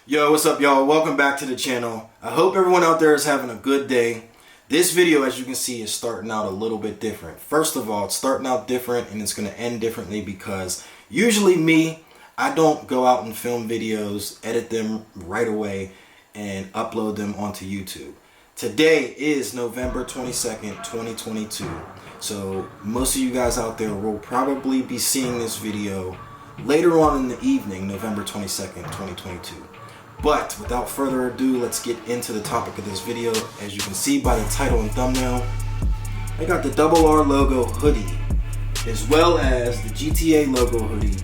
Yo, what's up, y'all? Welcome back to the channel. I hope everyone out there is having a good day. This video, as you can see, is starting out a little bit different. First of all, it's starting out different and it's going to end differently because usually I don't go out and film videos, edit them right away, and upload them onto YouTube. Today is November 22nd, 2022. So most of you guys out there will probably be seeing this video later on in the evening, November 22nd, 2022. But without further ado, let's get into the topic of this video. As you can see by the title and thumbnail, I got the Double R logo hoodie, as well as the GTA logo hoodie,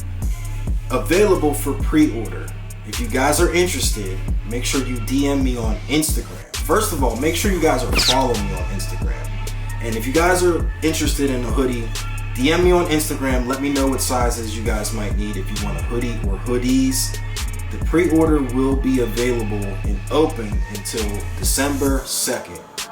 available for pre-order. If you guys are interested, make sure you DM me on Instagram. First of all, make sure you guys are following me on Instagram. And if you guys are interested in a hoodie, DM me on Instagram. Let me know what sizes you guys might need if you want a hoodie or hoodies. The pre-order will be available and open until December 2nd.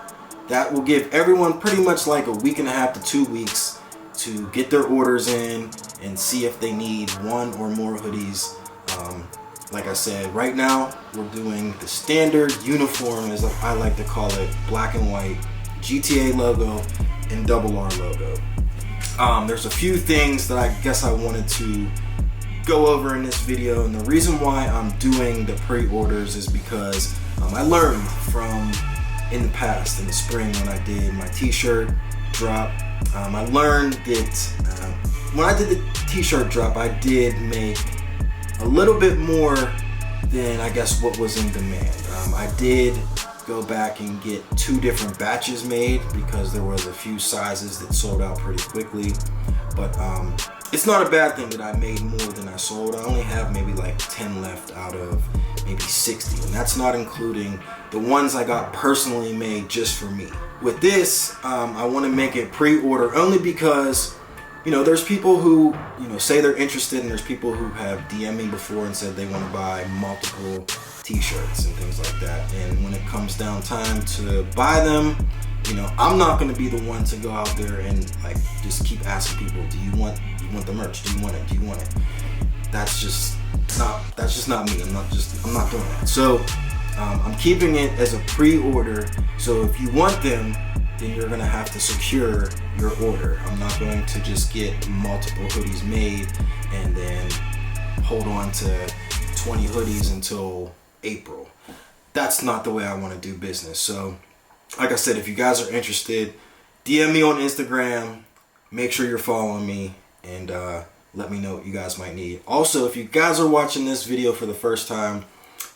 That will give everyone pretty much like a week and a half to 2 weeks to get their orders in and see if they need one or more hoodies. Like I said, right now we're doing the standard uniform, as I like to call it, black and white, GTA logo and Double R logo. There's a few things that I guess I wanted to go over in this video, and the reason why I'm doing the pre-orders is because I learned from in the past, in the spring when I did my t-shirt drop. I learned that when I did the t-shirt drop, I did make a little bit more than I guess what was in demand. I did go back and get 2 different batches made because there was a few sizes that sold out pretty quickly, but it's not a bad thing that I made more than I sold. I only have maybe like 10 left out of maybe 60, and that's not including the ones I got personally made just for me. With this, I want to make it pre-order only because, you know, there's people who, you know, say they're interested, and there's people who have DM'd me before and said they want to buy multiple t-shirts and things like that. And when it comes down time to buy them, you know, I'm not going to be the one to go out there and like just keep asking people, do you want the merch? Do you want it? Do you want it? That's just not me. I'm not doing that. So I'm keeping it as a pre-order. So if you want them, then you're gonna have to secure your order. I'm not going to just get multiple hoodies made and then hold on to 20 hoodies until April. That's not the way I want to do business. So like I said, if you guys are interested, DM me on Instagram. Make sure you're following me, and let me know what you guys might need. Also, if you guys are watching this video for the first time,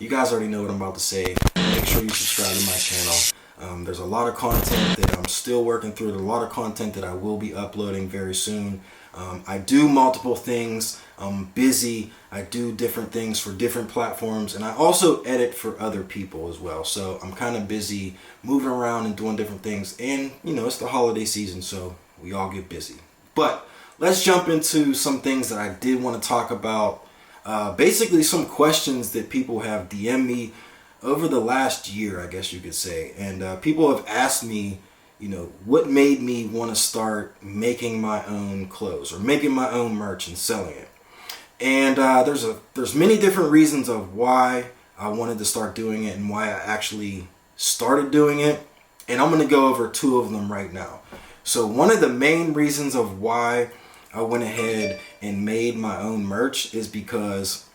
you guys already know what I'm about to say. Make sure you subscribe to my channel. There's a lot of content that I'm still working through. There's a lot of content that I will be uploading very soon. I do multiple things. I'm busy. I do different things for different platforms, and I also edit for other people as well. So I'm kind of busy moving around and doing different things. And, you know, it's the holiday season, so we all get busy. But let's jump into some things that I did want to talk about. Basically, some questions that people have DM'd me over the last year, I guess you could say. And people have asked me, you know, what made me want to start making my own clothes or making my own merch and selling it. And there's many different reasons of why I wanted to start doing it and why I actually started doing it. And I'm going to go over 2 of them right now. So one of the main reasons of why I went ahead and made my own merch is because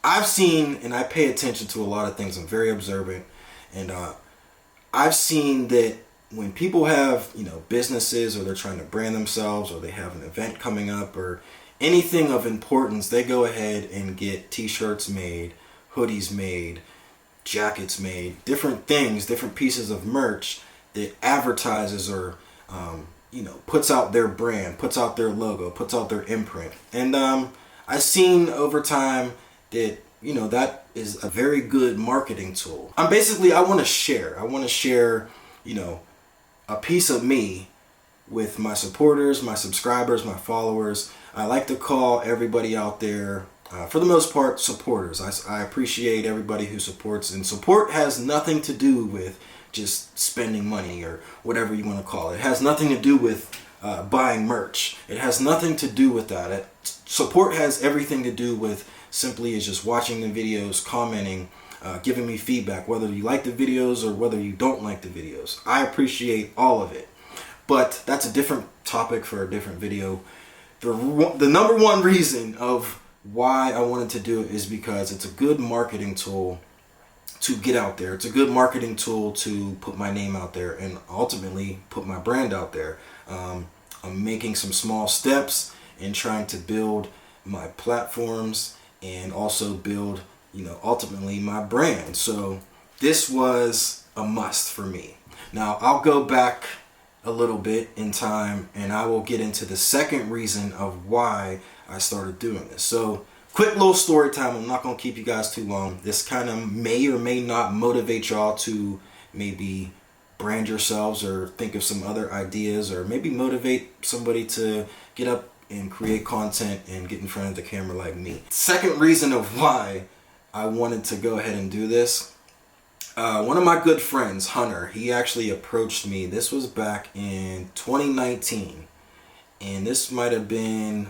I've seen, and I pay attention to a lot of things. I'm very observant, and I've seen that when people have, you know, businesses, or they're trying to brand themselves, or they have an event coming up, or anything of importance, they go ahead and get t-shirts made, hoodies made, jackets made, different things, different pieces of merch that advertises or you know, puts out their brand, puts out their logo, puts out their imprint. And I've seen over time that, you know, that is a very good marketing tool. I want to share, you know, a piece of me with my supporters, my subscribers, my followers. I like to call everybody out there, for the most part, supporters. I appreciate everybody who supports, and support has nothing to do with just spending money or whatever you want to call it. It has nothing to do with buying merch. It has nothing to do with that. Support has everything to do with simply is just watching the videos, commenting, giving me feedback, whether you like the videos or whether you don't like the videos. I appreciate all of it. But that's a different topic for a different video. The number one reason of why I wanted to do it is because it's a good marketing tool to get out there. It's a good marketing tool to put my name out there and ultimately put my brand out there. I'm making some small steps in trying to build my platforms and also build, ultimately my brand. So this was a must for me. Now I'll go back a little bit in time and I will get into the second reason of why I started doing this. So quick little story time. I'm not going to keep you guys too long. This kind of may or may not motivate y'all to maybe brand yourselves or think of some other ideas, or maybe motivate somebody to get up and create content and get in front of the camera like me. Second reason of why I wanted to go ahead and do this. One of my good friends, Hunter, he actually approached me. This was back in 2019. And this might have been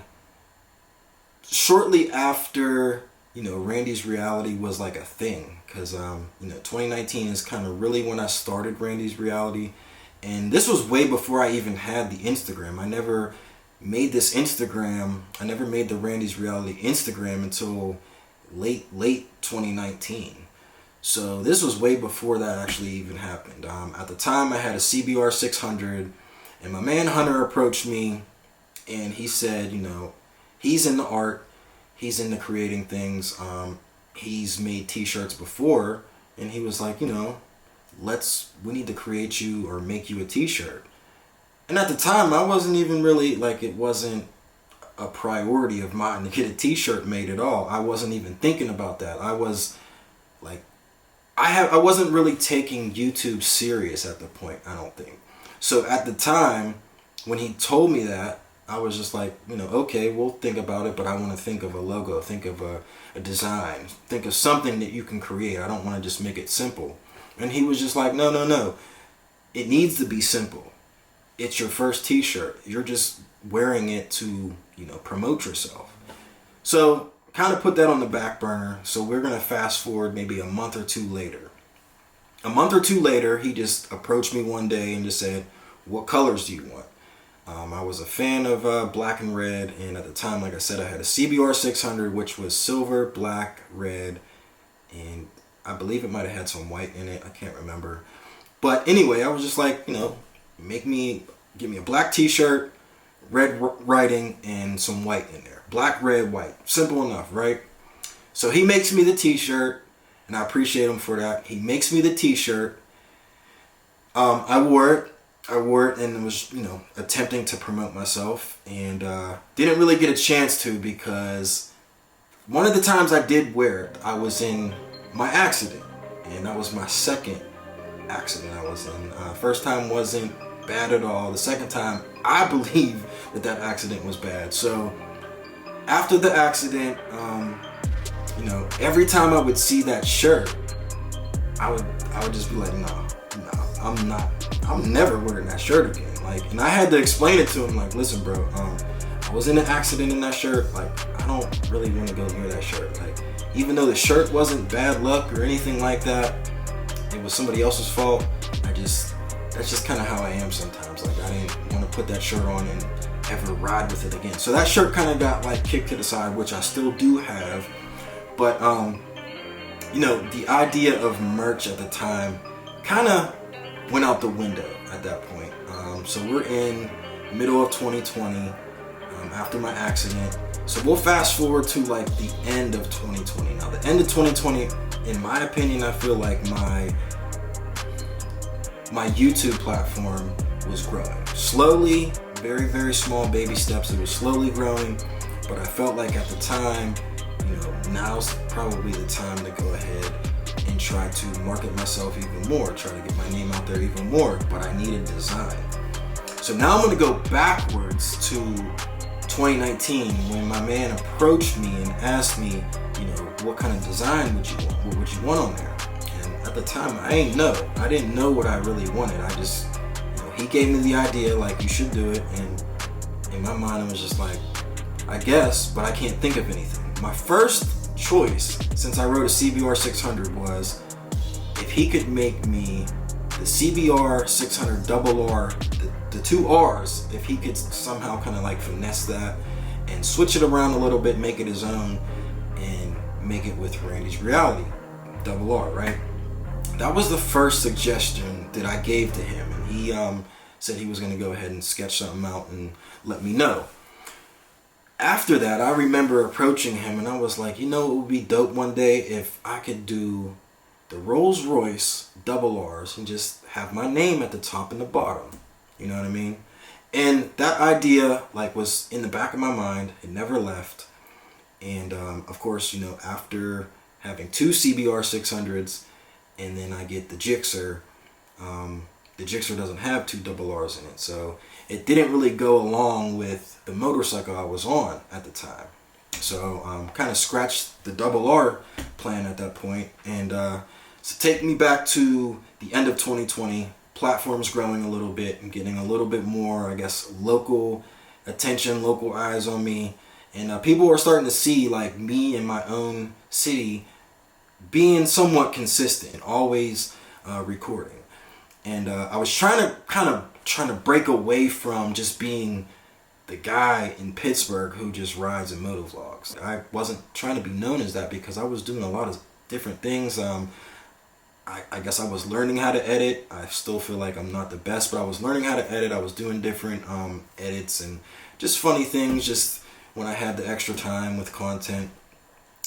shortly after, Randy's Reality was like a thing. Because, 2019 is kind of really when I started Randy's Reality. And this was way before I even had the Instagram. I never made this Instagram. I never made the Randy's Reality Instagram until late 2019. So this was way before that actually even happened. At the time I had a CBR 600 and my man Hunter approached me and he said, he's into art, he's into creating things, he's made t-shirts before, and he was like, we need to create you or make you a t-shirt. And at the time I wasn't even really, it wasn't a priority of mine to get a t-shirt made at all. I wasn't even thinking about that. I was like, I wasn't really taking YouTube serious at the point, I don't think. So at the time, when he told me that, I was just like, okay, we'll think about it, but I want to think of a logo, think of a design, think of something that you can create. I don't want to just make it simple. And he was just like, no. It needs to be simple. It's your first t-shirt. You're just wearing it to, promote yourself. So kind of put that on the back burner. So we're going to fast forward maybe a month or two later. A month or two later, he just approached me one day and just said, what colors do you want? I was a fan of black and red, and at the time, like I said, I had a CBR 600, which was silver, black, red, and I believe it might have had some white in it. I can't remember. But anyway, I was just like, give me a black t-shirt, red writing, and some white in there. Black, red, white. Simple enough, right? So he makes me the t-shirt, and I appreciate him for that. He makes me the t-shirt. I wore it and was, attempting to promote myself, and didn't really get a chance to, because one of the times I did wear it, I was in my accident, and that was my second accident I was in. First time wasn't bad at all. The second time, I believe that accident was bad. So after the accident, every time I would see that shirt, I would just be like, no, I'm never wearing that shirt again. And I had to explain it to him, listen, bro, I was in an accident in that shirt. I don't really want to go near that shirt. Even though the shirt wasn't bad luck or anything like that, it was somebody else's fault. That's just kind of how I am sometimes. I didn't want to put that shirt on and ever ride with it again. So that shirt kind of got kicked to the side, which I still do have. But the idea of merch at the time kind of went out the window at that point. So we're in middle of 2020, after my accident. So we'll fast forward to the end of 2020. Now the end of 2020, in my opinion, I feel like my YouTube platform was growing. Slowly, very, very small baby steps. It was slowly growing, but I felt like at the time, now's probably the time to go ahead and try to market myself even more, try to get my name out there even more, but I needed design. So now I'm going to go backwards to 2019 when my man approached me and asked me, what kind of design would you want? What would you want on there? And at the time, I didn't know what I really wanted. I just, he gave me the idea, you should do it. And in my mind, it was just I guess, but I can't think of anything. My first choice, since I wrote a CBR 600, was if he could make me the CBR 600 double R, the two R's, if he could somehow kind of like finesse that and switch it around a little bit, make it his own, and make it with Randy's Reality double R, right? That was the first suggestion that I gave to him, and he said he was going to go ahead and sketch something out and let me know. After that, I remember approaching him, and I was like, you know, it would be dope one day if I could do the Rolls Royce double R's and just have my name at the top and the bottom. You know what I mean? And that idea like was in the back of my mind. It never left. And of course, you know, after having two CBR 600s, and then I get the Gixxer. The Gixxer doesn't have two double R's in it, so it didn't really go along with the motorcycle I was on at the time. So kind of scratched the double R plan at that point. And so take me back to the end of 2020, platforms growing a little bit and getting a little bit more, I guess, local attention, local eyes on me. And people were starting to see like me in my own city being somewhat consistent and always recording. And I was trying to break away from just being the guy in Pittsburgh who just rides and motovlogs. I wasn't trying to be known as that because I was doing a lot of different things. I guess I was learning how to edit. I still feel like I'm not the best, but I was learning how to edit. I was doing different edits and just funny things just when I had the extra time with content.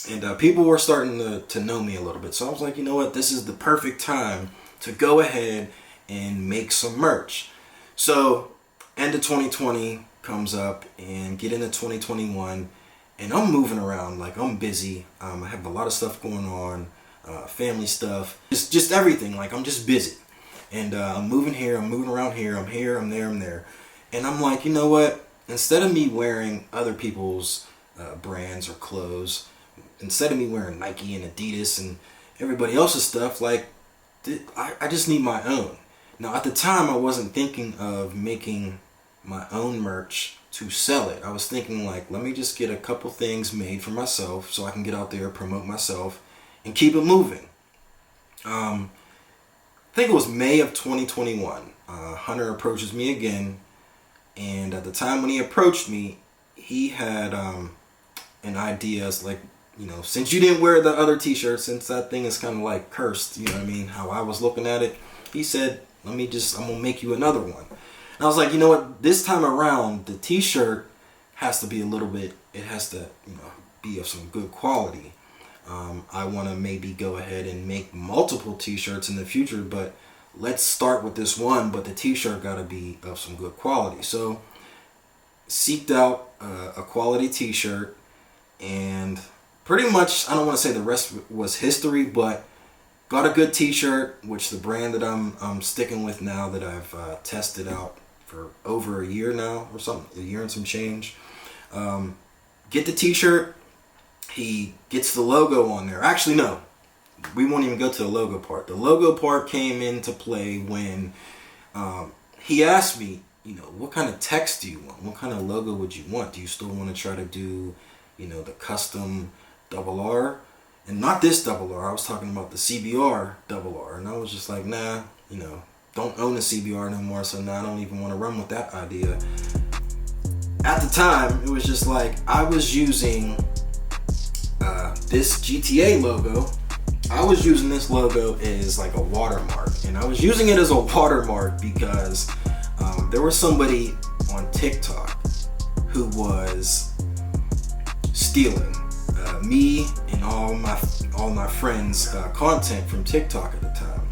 And people were starting to know me a little bit. So I was like, you know what? This is the perfect time to go ahead and make some merch. So end of 2020 comes up and get into 2021, and I'm moving around. Like, I'm busy. I have a lot of stuff going on, family stuff, just everything. Like, I'm just busy. And I'm moving here, I'm moving around here, I'm here, I'm there, I'm there. And I'm like, you know what? Instead of me wearing other people's brands or clothes, instead of me wearing Nike and Adidas and everybody else's stuff, like, I just need my own. Now, at the time, I wasn't thinking of making my own merch to sell it. I was thinking, like, let me just get a couple things made for myself so I can get out there, promote myself, and keep it moving. I think it was May of 2021. Hunter approaches me again, and at the time when he approached me, he had an idea, like, you know, since you didn't wear the other t-shirt, since that thing is kind of like cursed, you know what I mean, how I was looking at it, he said, I'm gonna make you another one. And I was like, you know what, this time around, the t-shirt has to be a little bit, it has to, you know, be of some good quality. I want to maybe go ahead and make multiple t-shirts in the future, but let's start with this one, but the t-shirt got to be of some good quality. So seeked out a quality t-shirt, and pretty much, I don't want to say the rest was history, but got a good t-shirt, which the brand that I'm sticking with now, that I've tested out for over a year now or something, a year and some change. Get the t-shirt, he gets the logo on there. Actually, no, we won't even go to the logo part. The logo part came into play when he asked me, you know, what kind of text do you want? What kind of logo would you want? Do you still want to try to do, you know, the custom double R? And not this double R, I was talking about the CBR double R. And I was just like, nah, you know, don't own a CBR no more, so now I don't even want to run with that idea. At the time, it was just like, I was using this GTA logo. I was using this logo as like a watermark. And I was using it as a watermark because there was somebody on TikTok who was stealing me and all my friends' content from TikTok at the time.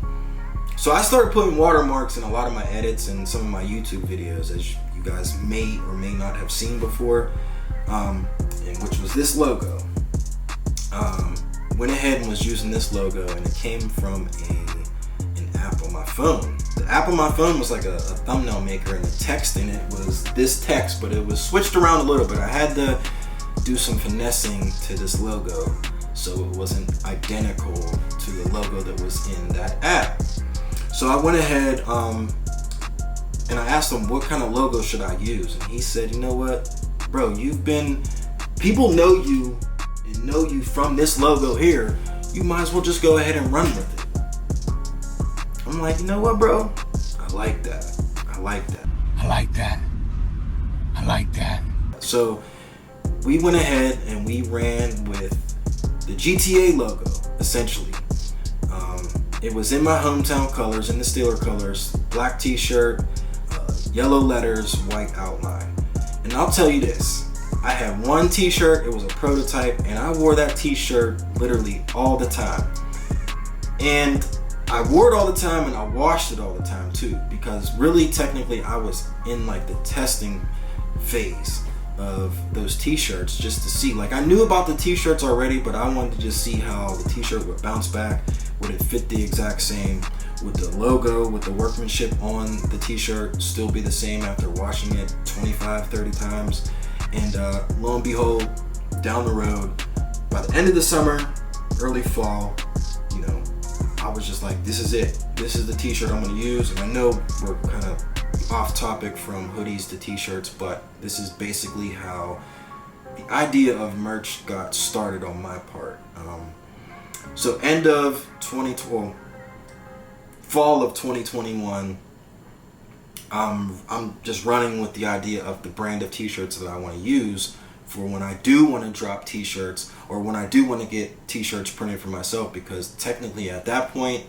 So I started putting watermarks in a lot of my edits and some of my YouTube videos, as you guys may or may not have seen before, and which was this logo. Went ahead and was using this logo, and it came from an app on my phone. The app on my phone was like a thumbnail maker, and the text in it was this text, but it was switched around a little bit. I had to do some finessing to this logo so it wasn't identical to the logo that was in that app. So I went ahead and I asked him, what kind of logo should I use? And he said, you know what, bro, people know you and know you from this logo here, you might as well just go ahead and run with it. I'm like, you know what, bro? I like that. I like that. I like that. I like that. So we went ahead and we ran with the GTA logo, essentially. It was in my hometown colors, in the Steeler colors, black t-shirt, yellow letters, white outline. And I'll tell you this, I had one t-shirt, it was a prototype, and I wore that t-shirt literally all the time. And I wore it all the time and I washed it all the time too, because really technically I was in like the testing phase of those t-shirts just to see. Like I knew about the t-shirts already, but I wanted to just see how the t-shirt would bounce back. Would it fit the exact same? Would the logo, with the workmanship on the t-shirt still be the same after washing it 25, 30 times? And lo and behold, down the road, by the end of the summer, early fall, you know, I was just like, this is it. This is the t-shirt I'm gonna use. And I know we're kind of off topic from hoodies to t-shirts, but this is basically how the idea of merch got started on my part. So end of 2012, fall of 2021, I'm just running with the idea of the brand of t-shirts that I want to use for when I do want to drop t-shirts, or when I do want to get t-shirts printed for myself, because technically at that point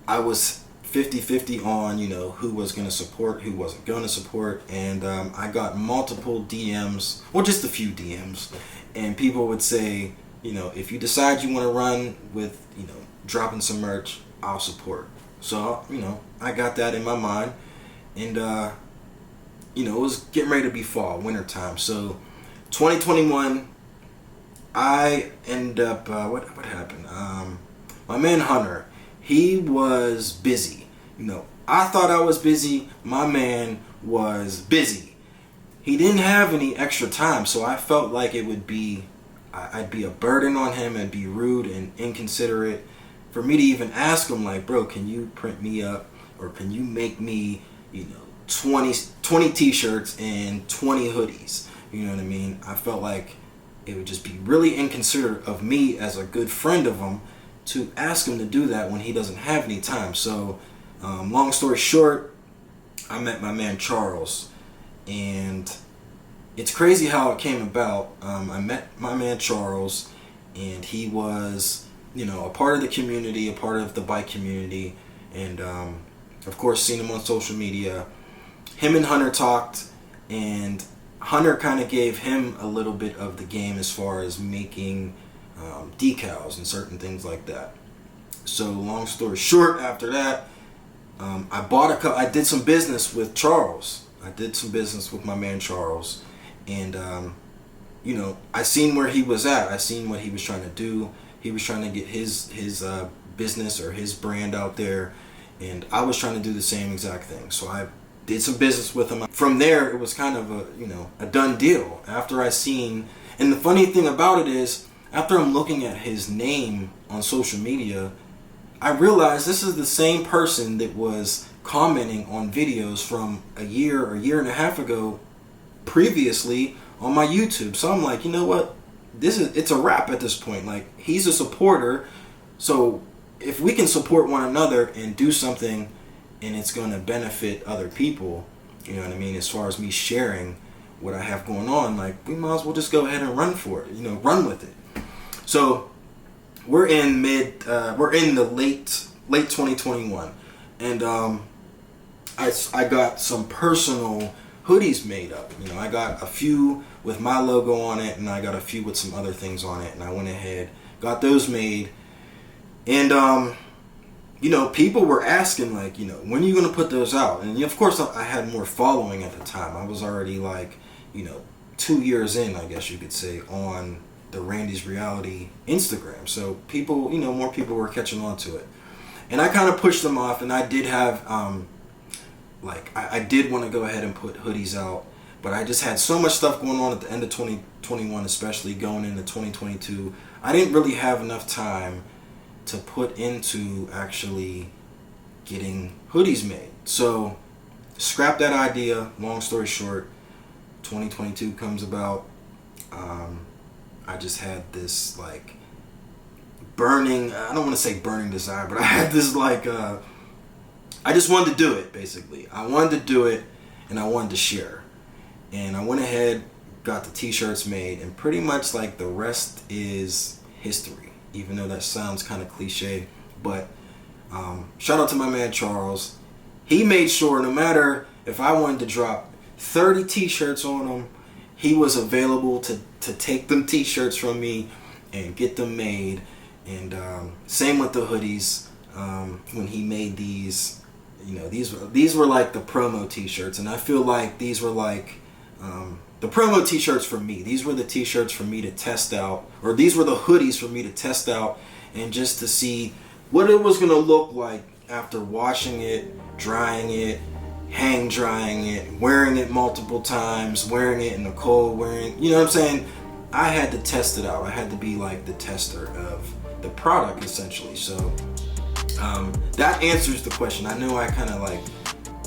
I was 50-50 on, you know, who was going to support, who wasn't going to support. And I got multiple DMs, or just a few DMs, and people would say, you know, if you decide you want to run with, you know, dropping some merch, I'll support. So, you know, I got that in my mind. And, you know, it was getting ready to be fall, winter time. So 2021, I ended up, what happened? My man Hunter, he was busy. You know, I thought I was busy. My man was busy. He didn't have any extra time, so I felt like it would be, I'd be a burden on him and be rude and inconsiderate for me to even ask him, like, bro, can you print me up, or can you make me, you know, 20 t-shirts and 20 hoodies? You know what I mean? I felt like it would just be really inconsiderate of me as a good friend of him to ask him to do that when he doesn't have any time. So long story short, I met my man Charles, and it's crazy how it came about. I met my man Charles, and he was, you know, a part of the community, a part of the bike community, and of course seen him on social media. Him and Hunter talked, and Hunter kind of gave him a little bit of the game as far as making decals and certain things like that. So long story short, after that, I did some business with Charles. I did some business with my man Charles, and you know, I seen where he was at. I seen what he was trying to do. He was trying to get his business or his brand out there, and I was trying to do the same exact thing. So I did some business with him. From there, it was kind of a, you know, a done deal. After I seen, and the funny thing about it is, after I'm looking at his name on social media, I realized this is the same person that was commenting on videos from a year and a half ago previously on my YouTube. So I'm like, you know what? It's a wrap at this point. Like, he's a supporter. So if we can support one another and do something and it's going to benefit other people, you know what I mean, as far as me sharing what I have going on, like, we might as well just go ahead and run for it, you know, run with it. So we're in the late 2021, and I got some personal hoodies made up. You know, I got a few with my logo on it, and I got a few with some other things on it, and I went ahead, got those made. And you know, people were asking, like, you know, when are you gonna put those out? And of course I had more following at the time. I was already, like, you know, 2 years in, I guess you could say, on the Randy's Reality Instagram. So people, you know, more people were catching on to it. And I kind of pushed them off, and I did have, I did want to go ahead and put hoodies out, but I just had so much stuff going on at the end of 2021, especially going into 2022. I didn't really have enough time to put into actually getting hoodies made. So scrap that idea. Long story short, 2022 comes about. I just had this like burning, I don't want to say burning desire, but I had this like, I just wanted to do it basically. I wanted to do it and I wanted to share. And I went ahead, got the t-shirts made, and pretty much like the rest is history, even though that sounds kind of cliche. But shout out to my man Charles. He made sure no matter if I wanted to drop 30 t-shirts on him, he was available to take them t-shirts from me and get them made. And same with the hoodies. When he made these, you know, these were like the promo t-shirts, and I feel like these were like the promo t-shirts for me. These were the t-shirts for me to test out, or these were the hoodies for me to test out and just to see what it was going to look like after washing it, drying it, hang drying it, wearing it multiple times, wearing it in the cold, you know what I'm saying? I had to test it out. I had to be like the tester of the product essentially. So that answers the question. I know I kind of like,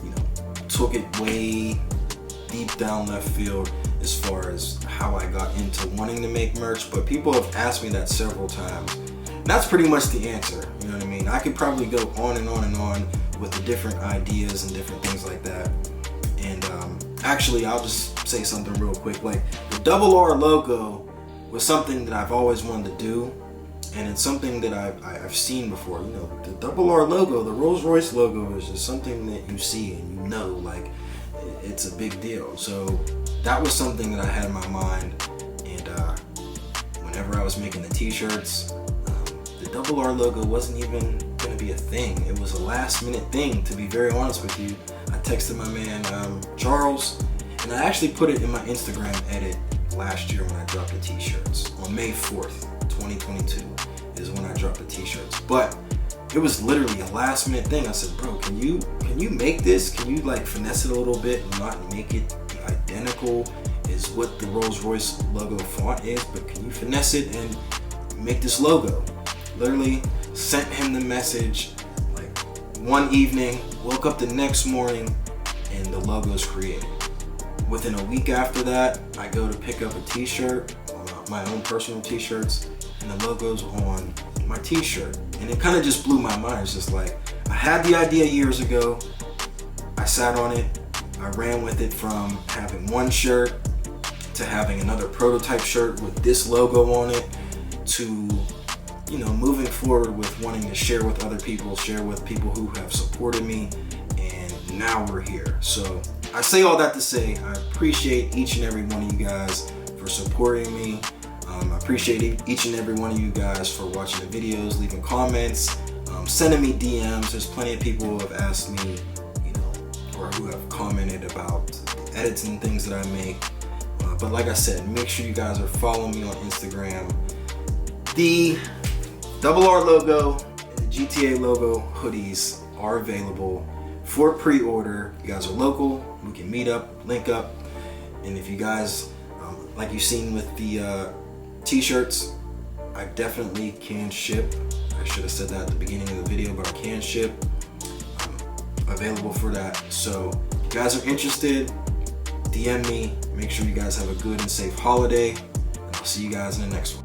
you know, took it way deep down left field as far as how I got into wanting to make merch, but people have asked me that several times. And that's pretty much the answer, you know what I mean? I could probably go on and on and on with the different ideas and different things like that. And actually, I'll just say something real quick. Like, the Double R logo was something that I've always wanted to do, and it's something that I've seen before. You know, the Double R logo, the Rolls-Royce logo, is just something that you see and you know, like, it's a big deal. So that was something that I had in my mind, and whenever I was making the t-shirts, the Double R logo wasn't even gonna be a thing. It was a last minute thing, to be very honest with you. I texted my man Charles, and I actually put it in my Instagram edit last year when I dropped the t-shirts. On May 4th, 2022 is when I dropped the t-shirts. But it was literally a last minute thing. I said, bro, can you make this? Can you like finesse it a little bit and not make it identical as what the Rolls-Royce logo font is, but can you finesse it and make this logo? Literally sent him the message like one evening, woke up the next morning, and the logo's created. Within a week after that, I go to pick up a t-shirt, my own personal t-shirts, and the logo's on my t-shirt. And it kind of just blew my mind. It's just like, I had the idea years ago, I sat on it, I ran with it from having one shirt to having another prototype shirt with this logo on it, to, you know, moving forward with wanting to share with other people, share with people who have supported me, and now we're here. So I say all that to say, I appreciate each and every one of you guys for supporting me. I appreciate each and every one of you guys for watching the videos, leaving comments, sending me DMs. There's plenty of people who have asked me, you know, or who have commented about the edits and things that I make. But like I said, make sure you guys are following me on Instagram. The Double R logo and the GTA logo hoodies are available for pre-order. You guys are local, we can meet up, link up, and if you guys, like you've seen with the t-shirts, I definitely can ship. I should have said that at the beginning of the video, but I can ship. I'm available for that. So if you guys are interested, DM me. Make sure you guys have a good and safe holiday, and I'll see you guys in the next one.